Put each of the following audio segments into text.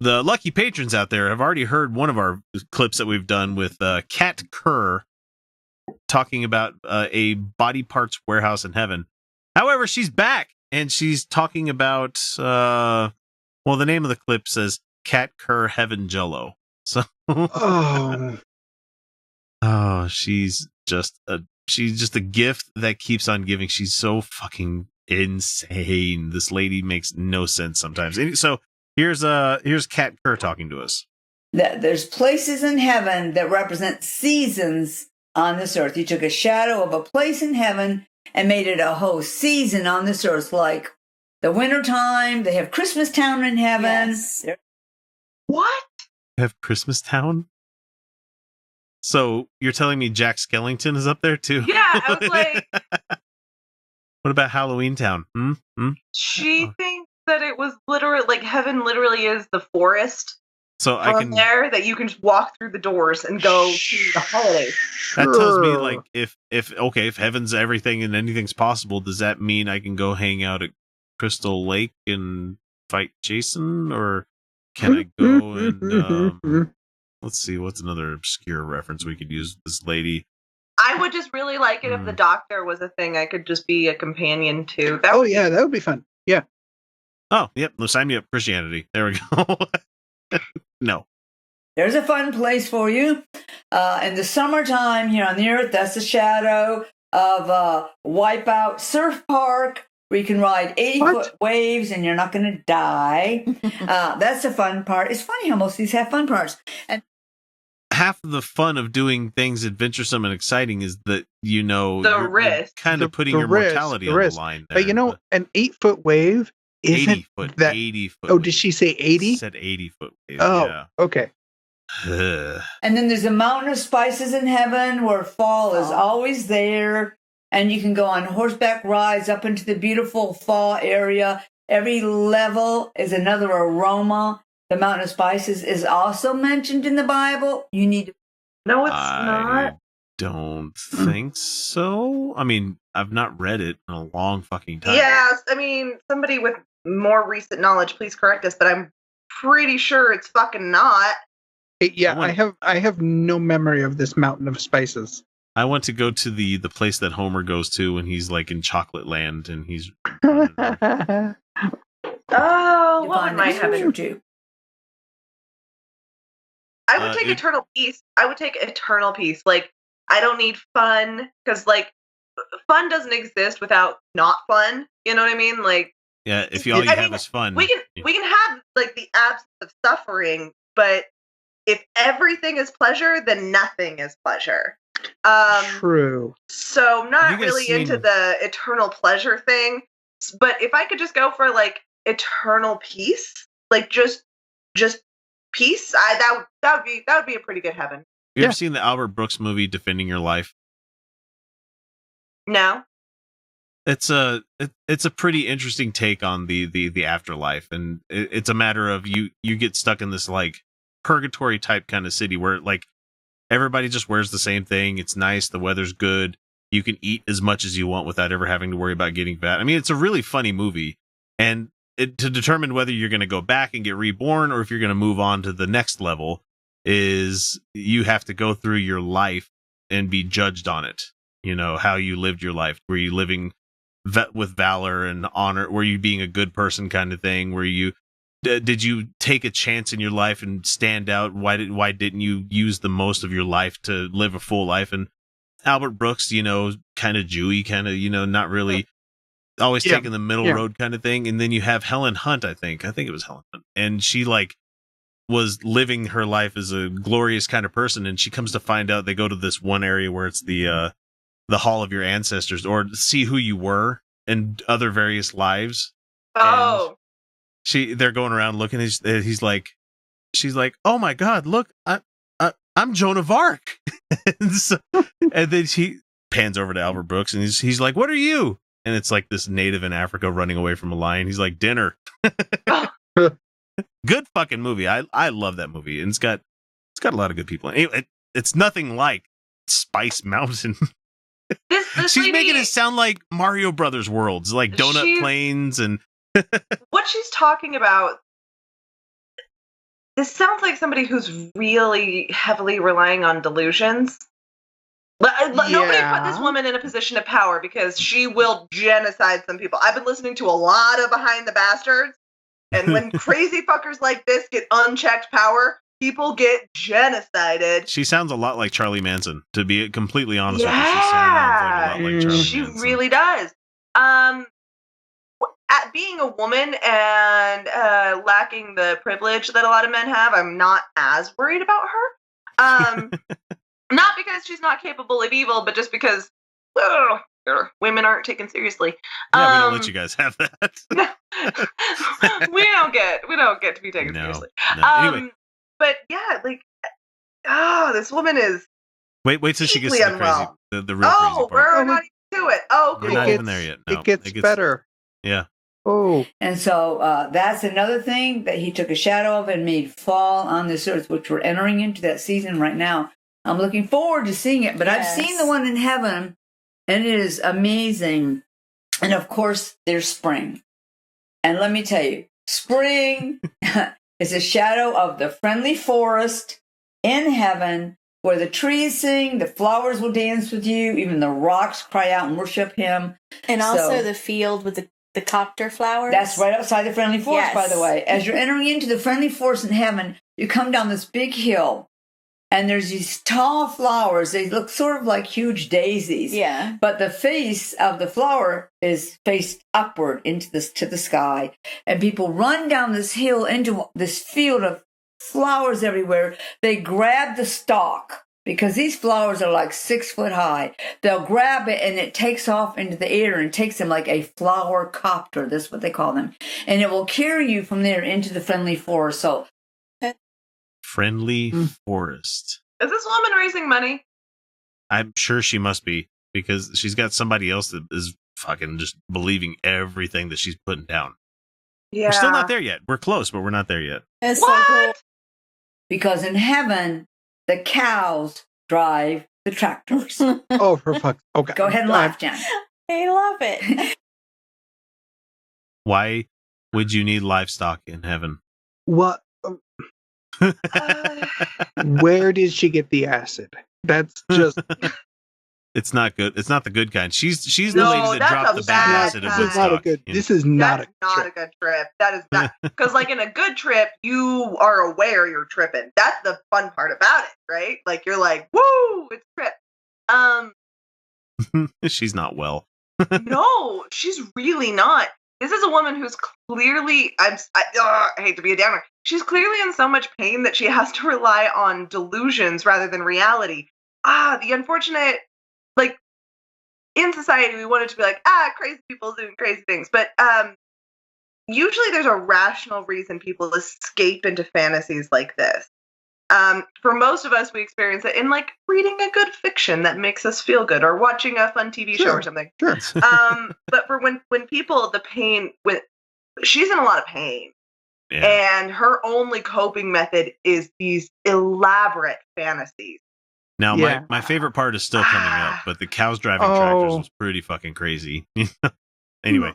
The lucky patrons out there have already heard one of our clips that we've done with Kat Kerr talking about a body parts warehouse in heaven. However, she's back and she's talking about, the name of the clip says Kat Kerr Heaven Jello. So, she's just a gift that keeps on giving. She's so fucking insane. This lady makes no sense sometimes. So here's Kat Kerr talking to us. There's places in heaven that represent seasons on this earth. You took a shadow of a place in heaven and made it a whole season on this earth, like the wintertime. They have Christmas Town in heaven. Yes. What? They have Christmas Town? So you're telling me Jack Skellington is up there too? Yeah, I was like... What about Halloween Town? She thinks that it was literally, like, heaven literally is the forest. So I can there that you can just walk through the doors and go to the holidays. That tells me, like, if heaven's everything and anything's possible, does that mean I can go hang out at Crystal Lake and fight Jason, or can I go and let's see, what's another obscure reference we could use? This lady. I would just really like it if the doctor was a thing I could just be a companion to. That would be fun. Yeah. Oh, yep. No, sign me up. Christianity. There we go. No. There's a fun place for you. In the summertime here on the earth, that's the shadow of Wipeout Surf Park, where you can ride 80-foot waves and you're not going to die. That's the fun part. It's funny how most of these have fun parts. And half of the fun of doing things adventuresome and exciting is that, the risk. Kind of putting your mortality on the line there. But an 8-foot wave isn't 80 foot. that 80 foot. Oh, did she say 80? She said 80-foot wave. Oh, yeah. Okay. And then there's a mountain of spices in heaven where fall is always there. And you can go on horseback rides up into the beautiful fall area. Every level is another aroma. The mountain of spices is also mentioned in the Bible. You need to... No, it's not. I don't think so. I mean, I've not read it in a long fucking time. Yes, I mean, somebody with more recent knowledge, please correct us, but I'm pretty sure it's fucking not. I have no memory of this mountain of spices. I want to go to the place that Homer goes to when he's like in Chocolate Land and he's. What would my heaven do? I would take eternal peace. I would take eternal peace. Like, I don't need fun because, like, fun doesn't exist without not fun. You know what I mean? Like, yeah, if all you have is fun, we can have like the absence of suffering, but if everything is pleasure, then nothing is pleasure. True. So I'm not really into the eternal pleasure thing, but if I could just go for like eternal peace, like just peace, that would be a pretty good heaven. You ever seen the Albert Brooks movie Defending Your Life? No. It's a pretty interesting take on the afterlife, and it's a matter of you get stuck in this like purgatory type kind of city where like everybody just wears the same thing. It's nice, the weather's good, you can eat as much as you want without ever having to worry about getting fat. I mean, it's a really funny movie, and to determine whether you're going to go back and get reborn or if you're going to move on to the next level is you have to go through your life and be judged on it. You know, how you lived your life. Were you living with valor and honor? Were you being a good person kind of thing? Were you did you take a chance in your life and stand out? Why didn't you use the most of your life to live a full life? And Albert Brooks, kind of Jewy, kind of, not really always taking the middle road kind of thing. And then you have Helen Hunt, I think it was Helen Hunt, and she like was living her life as a glorious kind of person, and she comes to find out they go to this one area where it's the hall of your ancestors, or see who you were in other various lives. Oh, they're going around looking. She's like, oh my God, look, I'm Joan of Arc. and then she pans over to Albert Brooks, and he's like, what are you? And it's like this native in Africa running away from a lion. He's like, dinner. Good fucking movie. I love that movie, and it's got a lot of good people in it. It's nothing like Spice Mountain. She's making it sound like Mario Brothers worlds, like donut plains and what she's talking about. this sounds like somebody who's really heavily relying on delusions. Nobody put this woman in a position of power because she will genocide some people. I've been listening to a lot of Behind the Bastards, and when crazy fuckers like this get unchecked power, people get genocided. She sounds a lot like Charlie Manson, to be completely honest with you. She sounds like a lot like Charlie Manson. She really does. At being a woman and lacking the privilege that a lot of men have, I'm not as worried about her. Not because she's not capable of evil, but just because women aren't taken seriously. Yeah, we don't let you guys have that. we don't get to be taken seriously. No. Anyway. But yeah, like, this woman is. Wait till she gets to the crazy, the real crazy part. We're not even to it. Oh, we're not even there yet. No, it gets better. Yeah. Oh. And so that's another thing that he took a shadow of and made fall on this earth, which we're entering into that season right now. I'm looking forward to seeing it, but I've seen the one in heaven, and it is amazing. And of course, there's spring. And let me tell you, spring is a shadow of the friendly forest in heaven, where the trees sing, the flowers will dance with you, even the rocks cry out and worship him. And also the field with the copter flowers. That's right outside the friendly forest, by the way. As you're entering into the friendly forest in heaven, you come down this big hill, and there's these tall flowers. They look sort of like huge daisies. Yeah. But the face of the flower is faced upward to the sky. And people run down this hill into this field of flowers everywhere. They grab the stalk, because these flowers are like 6 foot high. They'll grab it, and it takes off into the air and takes them like a flower copter. That's what they call them. And it will carry you from there into the friendly forest. So, friendly forest. Is this woman raising money? I'm sure she must be, because she's got somebody else that is fucking just believing everything that she's putting down. Yeah. We're still not there yet. We're close, but we're not there yet. That's what? So cool. Because in heaven, the cows drive the tractors. Oh, for fuck's sake. Okay. Go ahead and laugh, Jen. I love it. Why would you need livestock in heaven? What? Where did she get the acid? That's just. It's not good. It's not the good kind. She's the No, lady that that's dropped a the bad bad acid at kind. This is not a Woodstock. good. you know? This is not That's a not trip. a good trip. That is not, because like in a good trip, you are aware you're tripping. That's the fun part about it, right? Like you're like, woo, it's a trip. She's not well. No, she's really not. This is a woman who's clearly, I hate to be a downer. She's clearly in so much pain that she has to rely on delusions rather than reality. The unfortunate, like, in society, we want it to be like, crazy people doing crazy things. But usually there's a rational reason people escape into fantasies like this. For most of us, we experience it in like reading a good fiction that makes us feel good, or watching a fun TV show or something. Sure. But for when people, the pain, when she's in a lot of pain, and her only coping method is these elaborate fantasies. Now, my favorite part is still coming up, but the cows driving tractors was pretty fucking crazy. Anyway.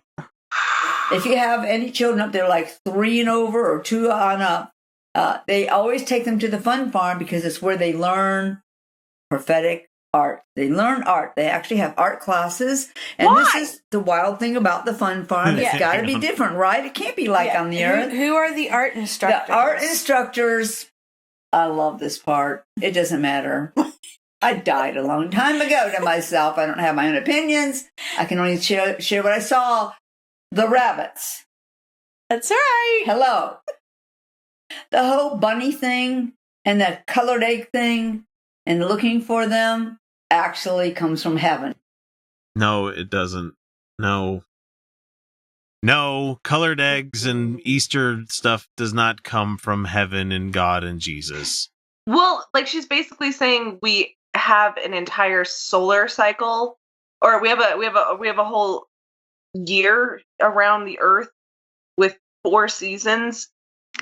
If you have any children up there like 3 and over or 2 on up, they always take them to the fun farm, because it's where they learn prophetic art. They learn art. They actually have art classes. And This is the wild thing about the fun farm. It's got to be different, right? It can't be like on the earth. Who are the art instructors? The art instructors, I love this part. It doesn't matter. I died a long time ago to myself. I don't have my own opinions. I can only share what I saw. The rabbits. That's right. Hello. The whole bunny thing and the colored egg thing and looking for them actually comes from heaven. No, it doesn't. No, colored eggs and Easter stuff does not come from heaven and God and Jesus. Well, like she's basically saying we have an entire solar cycle, or we have a whole year around the earth with 4 seasons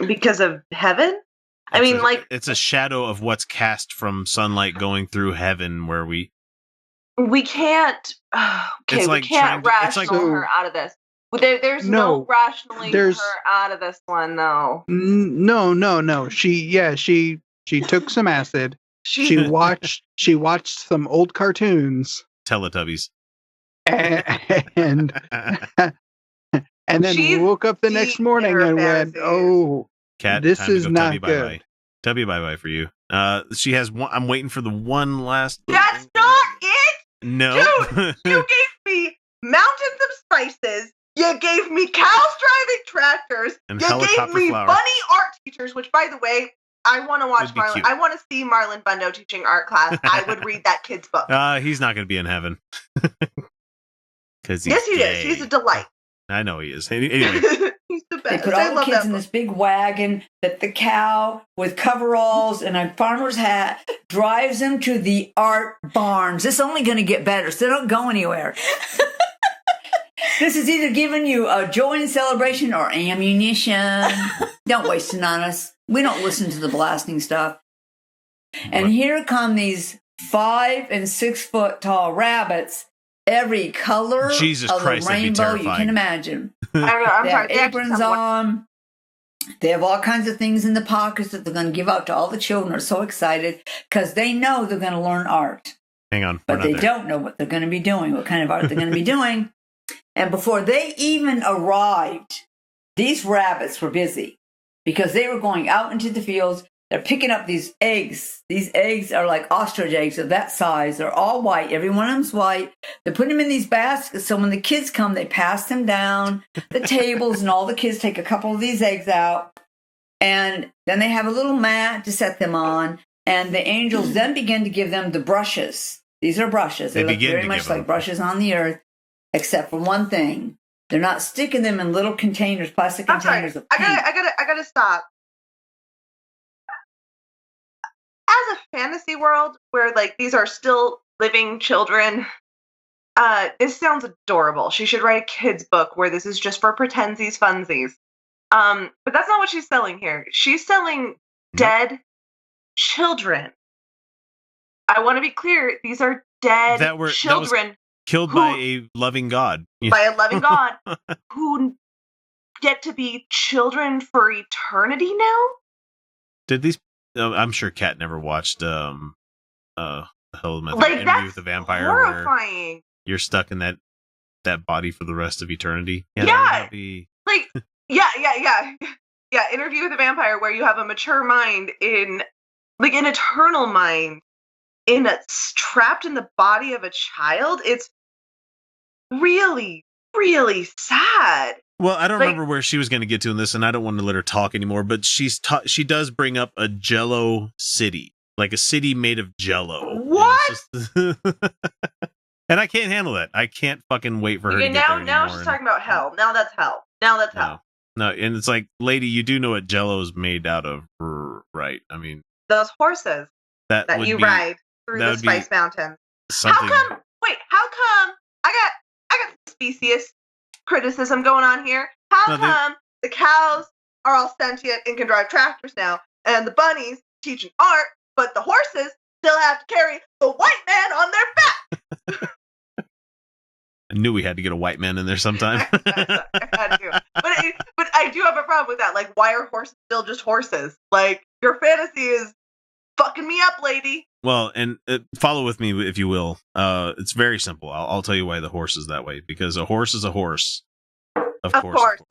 because of heaven. It's a shadow of what's cast from sunlight going through heaven, where we can't. We can't rational her out of this. There's no rationally her out of this one, though. No. She took some acid. She watched some old cartoons, Teletubbies, and then woke up the next morning and went, "Oh, Cat, this is not good." Tubby, bye for you. She has one. I'm waiting for the one last. That's not it. No, dude, you gave me mountains of spices. You gave me cows driving tractors. And you gave me flower. bunny art teachers, which, by the way, I want to watch Marlon. Cute. I want to see Marlon Bundo teaching art class. I would read that kid's book. He's not going to be in heaven. Yes, he is. He's a delight. I know he is. Anyway. He's the best. They put all the kids in this big wagon that the cow with coveralls and a farmer's hat drives them to the art barns. This is only going to get better, so don't go anywhere. This is either giving you a joy and celebration or ammunition. Don't waste it on us. We don't listen to the blasting stuff. And here come these 5 and 6 foot tall rabbits, every color of the rainbow you can imagine. They have aprons on. They have all kinds of things in the pockets that they're going to give out to all the children. Are so excited because they know they're going to learn art. Hang on. But they don't know what they're going to be doing, what kind of art they're going to be doing. And before they even arrived, these rabbits were busy because they were going out into the fields. They're picking up these eggs. These eggs are like ostrich eggs of that size. They're all white. Every one of them's white. They're putting them in these baskets. So when the kids come, they pass them down the tables, and all the kids take a couple of these eggs out. And then they have a little mat to set them on. And the angels then begin to give them the brushes. These are brushes. They look very much like brushes on the earth, except for one thing. They're not sticking them in little containers, plastic containers of paint. I gotta stop. As a fantasy world where like these are still living children, this sounds adorable. She should write a kid's book where this is just for pretensies funsies. But that's not what she's selling here. She's selling dead children. I want to be clear. These are dead children killed by a loving God. By a loving God who get to be children for eternity now? Did these... I'm sure Kat never watched the hell Interview with the Vampire. Horrifying. You're stuck in that body for the rest of eternity. Yeah. Like Interview with the Vampire, where you have a mature mind in like an eternal mind trapped in the body of a child. It's really, really sad. Well, I don't remember where she was going to get to in this, and I don't want to let her talk anymore, but she does bring up a Jell-O city, like a city made of Jell-O. What? And I can't handle that. I can't fucking wait for her to get there anymore. Now she's talking about hell. Now that's hell. Hell. No, and it's like, lady, you do know what Jell-O is made out of, right? I mean... Those horses that you ride through the Spice Mountain. How come I got specious criticism going on here? How come the cows are all sentient and can drive tractors now, and the bunnies teaching art, but the horses still have to carry the white man on their back? I knew we had to get a white man in there sometime. I had to. But I do have a problem with that. Like, why are horses still just horses? Like, your fantasy is fucking me up, lady. Well, and follow with me, if you will. It's very simple. I'll tell you why the horse is that way. Because a horse is a horse. Of course.